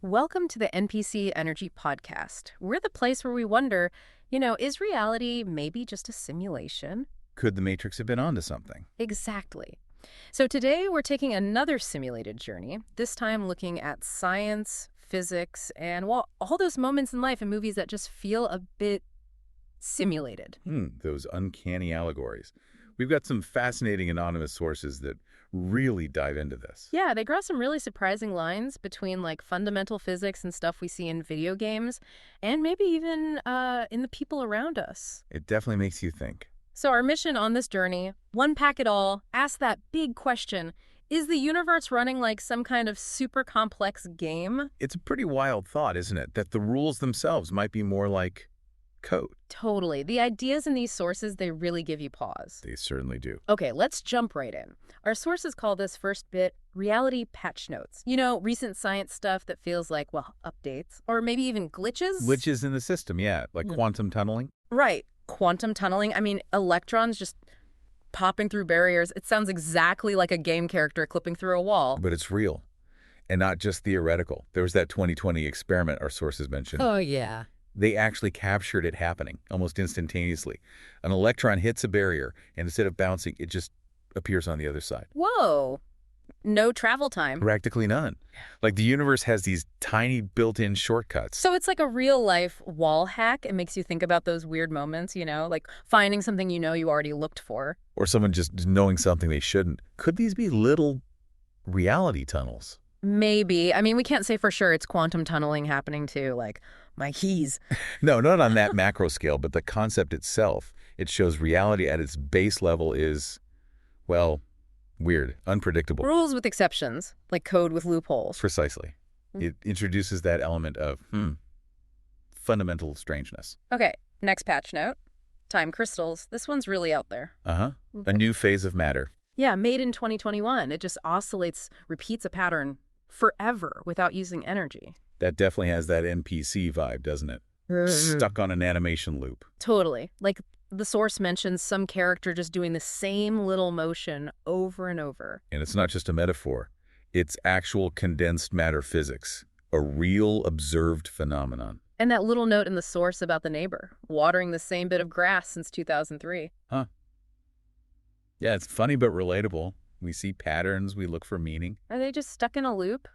Welcome to the NPC Energy podcast. We're the place where we wonder, is reality maybe just a simulation? Could the Matrix have been onto something? Exactly. So today we're taking another simulated journey, this time looking at science, physics, and well, all those moments in life and movies that just feel a bit simulated. Those uncanny allegories. We've got some fascinating anonymous sources that really dive into this. Yeah, they draw some really surprising lines between like fundamental physics and stuff we see in video games, and maybe even in the people around us. It definitely makes you think. So our mission on this journey, unpack it all, ask that big question, is the universe running like some kind of super complex game? It's a pretty wild thought, isn't it? That the rules themselves might be more like code. Totally. The ideas in these sources, they really give you pause. They certainly do. Okay, let's jump right in. Our sources call this first bit reality patch notes. Recent science stuff that feels like, well, updates, or maybe even glitches? Glitches in the system, yeah, like quantum tunneling. Right. Quantum tunneling. I mean, electrons just popping through barriers. It sounds exactly like a game character clipping through a wall. But it's real, and not just theoretical. There was that 2020 experiment our sources mentioned. Oh, yeah. They actually captured it happening almost instantaneously. An electron hits a barrier, and instead of bouncing, it just appears on the other side. Whoa. No travel time. Practically none. Like the universe has these tiny built-in shortcuts. So it's like a real-life wall hack. It makes you think about those weird moments, like finding something you already looked for. Or someone just knowing something they shouldn't. Could these be little reality tunnels? Maybe. I mean, we can't say for sure it's quantum tunneling happening too, like my keys. No, not on that macro scale, but the concept itself. It shows reality at its base level is, well, weird, unpredictable. Rules with exceptions, like code with loopholes. Precisely. It introduces that element of, fundamental strangeness. Okay, next patch note. Time crystals. This one's really out there. A new phase of matter. Yeah, made in 2021. It just oscillates, repeats a pattern forever without using energy. That definitely has that NPC vibe, doesn't it? Stuck on an animation loop. Totally. Like the source mentions some character just doing the same little motion over and over. And it's not just a metaphor. It's actual condensed matter physics, a real observed phenomenon. And that little note in the source about the neighbor, watering the same bit of grass since 2003. Huh. Yeah, it's funny but relatable. We see patterns, we look for meaning. Are they just stuck in a loop?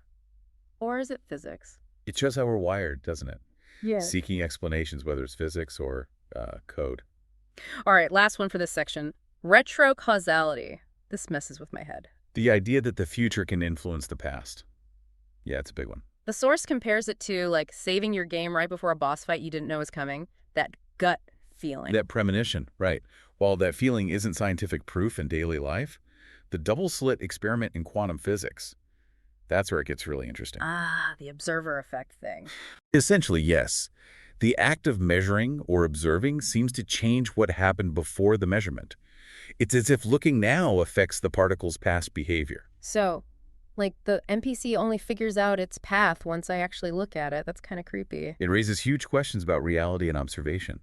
Or is it physics? It shows how we're wired, doesn't it? Yeah. Seeking explanations, whether it's physics or code. All right, last one for this section. Retrocausality. This messes with my head. The idea that the future can influence the past. Yeah, it's a big one. The source compares it to, like, saving your game right before a boss fight you didn't know was coming. That gut feeling. That premonition, right. While that feeling isn't scientific proof in daily life, the double-slit experiment in quantum physics, that's where it gets really interesting. Ah, the observer effect thing. Essentially, yes. The act of measuring or observing seems to change what happened before the measurement. It's as if looking now affects the particle's past behavior. So, like, the NPC only figures out its path once I actually look at it. That's kind of creepy. It raises huge questions about reality and observation.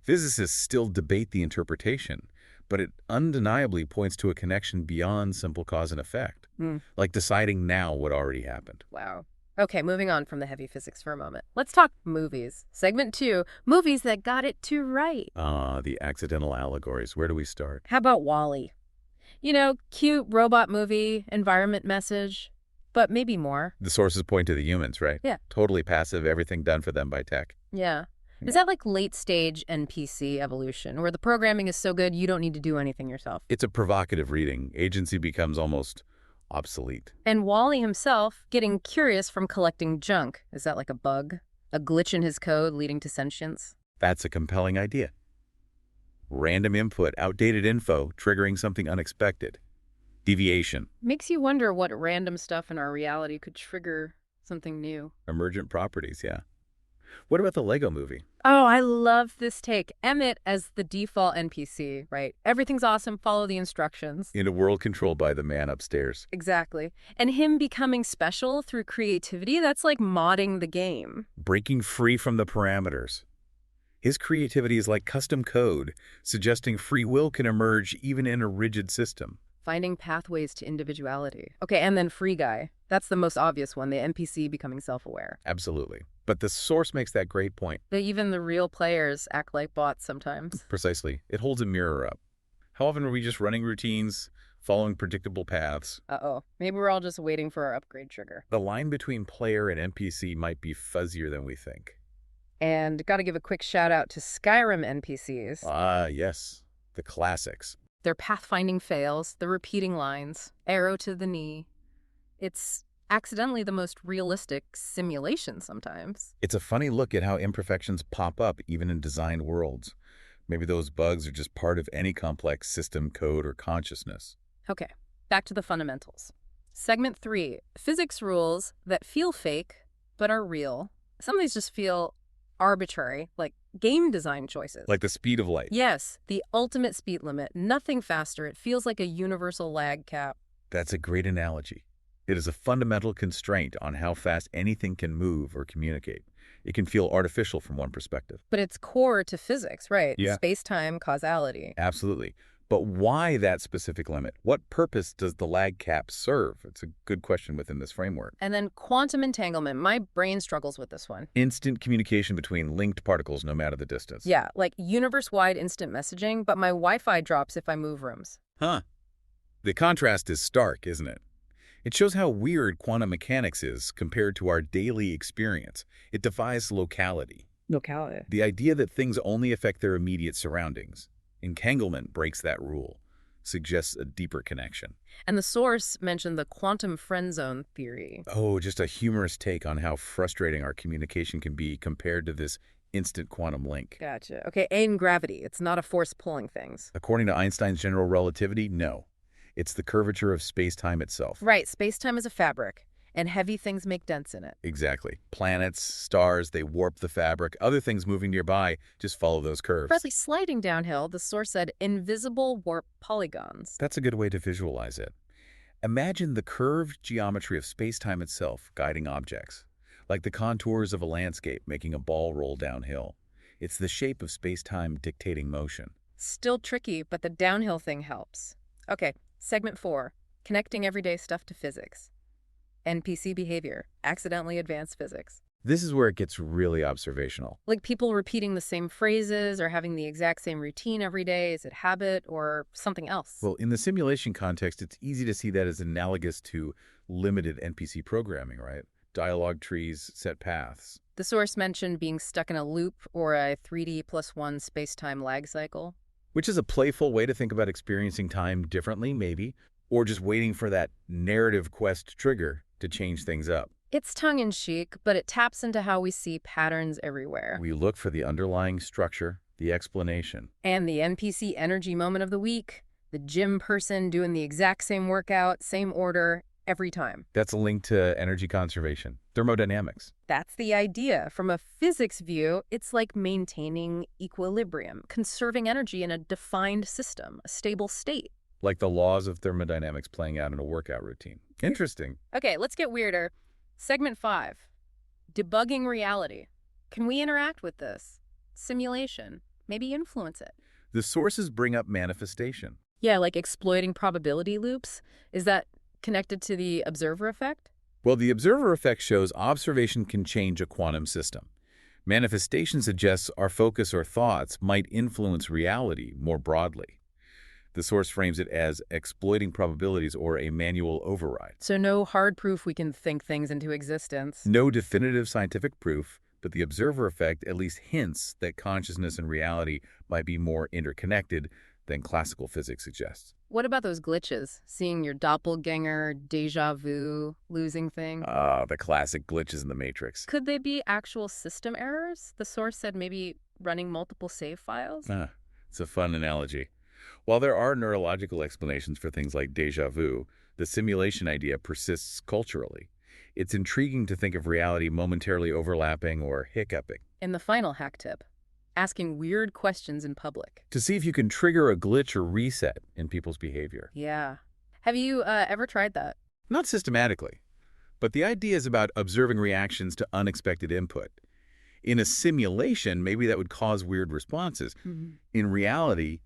Physicists still debate the interpretation, but it undeniably points to a connection beyond simple cause and effect, like deciding now what already happened. Wow. Okay, moving on from the heavy physics for a moment. Let's talk movies. Segment 2, movies that got it too right. The accidental allegories. Where do we start? How about WALL-E? Cute robot movie, environment message, but maybe more. The sources point to the humans, right? Yeah. Totally passive, everything done for them by tech. Yeah. Is that like late-stage NPC evolution, where the programming is so good you don't need to do anything yourself? It's a provocative reading. Agency becomes almost obsolete. And WALL-E himself getting curious from collecting junk. Is that like a bug? A glitch in his code leading to sentience? That's a compelling idea. Random input, outdated info, triggering something unexpected. Deviation. Makes you wonder what random stuff in our reality could trigger something new. Emergent properties, yeah. What about the Lego movie? Oh, I love this take. Emmett as the default NPC, right? Everything's awesome, follow the instructions. In a world controlled by the man upstairs. Exactly. And him becoming special through creativity, that's like modding the game. Breaking free from the parameters. His creativity is like custom code, suggesting free will can emerge even in a rigid system. Finding pathways to individuality. Okay, and then free guy. That's the most obvious one, the NPC becoming self-aware. Absolutely. But the source makes that great point. That even the real players act like bots sometimes. Precisely. It holds a mirror up. How often are we just running routines, following predictable paths? Uh-oh. Maybe we're all just waiting for our upgrade trigger. The line between player and NPC might be fuzzier than we think. And gotta give a quick shout out to Skyrim NPCs. Ah, yes. The classics. Their pathfinding fails, the repeating lines, arrow to the knee. It's accidentally the most realistic simulation sometimes. It's a funny look at how imperfections pop up even in designed worlds. Maybe those bugs are just part of any complex system, code, or consciousness. Okay, back to the fundamentals. Segment 3, physics rules that feel fake but are real. Some of these just feel arbitrary, like game design choices. Like the speed of light. Yes, the ultimate speed limit, nothing faster. It feels like a universal lag cap. That's a great analogy. It is a fundamental constraint on how fast anything can move or communicate. It can feel artificial from one perspective. But it's core to physics, right? Yeah. Space-time causality. Absolutely. But why that specific limit? What purpose does the lag cap serve? It's a good question within this framework. And then quantum entanglement. My brain struggles with this one. Instant communication between linked particles no matter the distance. Yeah, like universe-wide instant messaging, but my Wi-Fi drops if I move rooms. Huh. The contrast is stark, isn't it? It shows how weird quantum mechanics is compared to our daily experience. It defies locality. Locality. The idea that things only affect their immediate surroundings. Entanglement breaks that rule, suggests a deeper connection. And the source mentioned the quantum friend zone theory. Oh, just a humorous take on how frustrating our communication can be compared to this instant quantum link. Gotcha. Okay, and gravity. It's not a force pulling things. According to Einstein's general relativity, no. It's the curvature of space-time itself. Right, space-time is a fabric, and heavy things make dents in it. Exactly. Planets, stars, they warp the fabric. Other things moving nearby just follow those curves. Bradley, sliding downhill, the source said invisible warp polygons. That's a good way to visualize it. Imagine the curved geometry of space-time itself guiding objects, like the contours of a landscape making a ball roll downhill. It's the shape of space-time dictating motion. Still tricky, but the downhill thing helps. Okay, segment 4, connecting everyday stuff to physics. NPC behavior, accidentally advanced physics. This is where it gets really observational. Like people repeating the same phrases or having the exact same routine every day. Is it habit or something else? Well, in the simulation context, it's easy to see that as analogous to limited NPC programming, right? Dialogue trees, set paths. The source mentioned being stuck in a loop or a 3D+1 space-time lag cycle. Which is a playful way to think about experiencing time differently, maybe, or just waiting for that narrative quest trigger to change things up. It's tongue-in-cheek, but it taps into how we see patterns everywhere. We look for the underlying structure, the explanation. And the NPC energy moment of the week, the gym person doing the exact same workout, same order, every time. That's a link to energy conservation, thermodynamics. That's the idea. From a physics view, it's like maintaining equilibrium, conserving energy in a defined system, a stable state. Like the laws of thermodynamics playing out in a workout routine. Interesting. Okay, let's get weirder. Segment 5, debugging reality. Can we interact with this? Simulation. Maybe influence it. The sources bring up manifestation. Yeah, like exploiting probability loops. Is that connected to the observer effect? Well, the observer effect shows observation can change a quantum system. Manifestation suggests our focus or thoughts might influence reality more broadly. The source frames it as exploiting probabilities or a manual override. So no hard proof we can think things into existence. No definitive scientific proof, but the observer effect at least hints that consciousness and reality might be more interconnected than classical physics suggests. What about those glitches? Seeing your doppelganger, déjà vu, losing thing? The classic glitches in the Matrix. Could they be actual system errors? The source said maybe running multiple save files? It's a fun analogy. While there are neurological explanations for things like déjà vu, the simulation idea persists culturally. It's intriguing to think of reality momentarily overlapping or hiccuping. In the final hack tip, asking weird questions in public. To see if you can trigger a glitch or reset in people's behavior. Yeah. Have you ever tried that? Not systematically, but the idea is about observing reactions to unexpected input. In a simulation, maybe that would cause weird responses. In reality,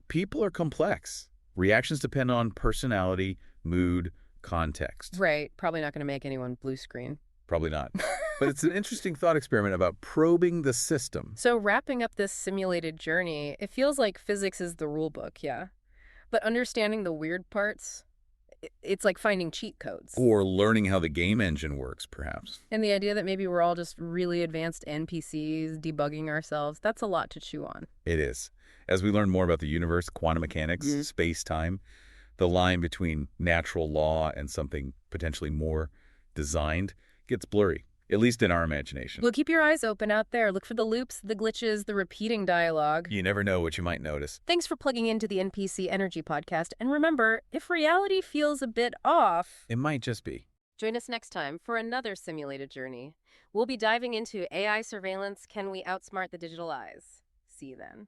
people are complex. Reactions depend on personality, mood, context. Right. Probably not going to make anyone blue screen. Probably not. But it's an interesting thought experiment about probing the system. So wrapping up this simulated journey, it feels like physics is the rule book, yeah? But understanding the weird parts, it's like finding cheat codes. Or learning how the game engine works, perhaps. And the idea that maybe we're all just really advanced NPCs debugging ourselves, that's a lot to chew on. It is. As we learn more about the universe, quantum mechanics, space-time, the line between natural law and something potentially more designed gets blurry, at least in our imagination. Well, keep your eyes open out there. Look for the loops, the glitches, the repeating dialogue. You never know what you might notice. Thanks for plugging into the NPC Energy podcast. And remember, if reality feels a bit off, It might just be. join us next time for another simulated journey. We'll be diving into AI surveillance. Can we outsmart the digital eyes? See you then.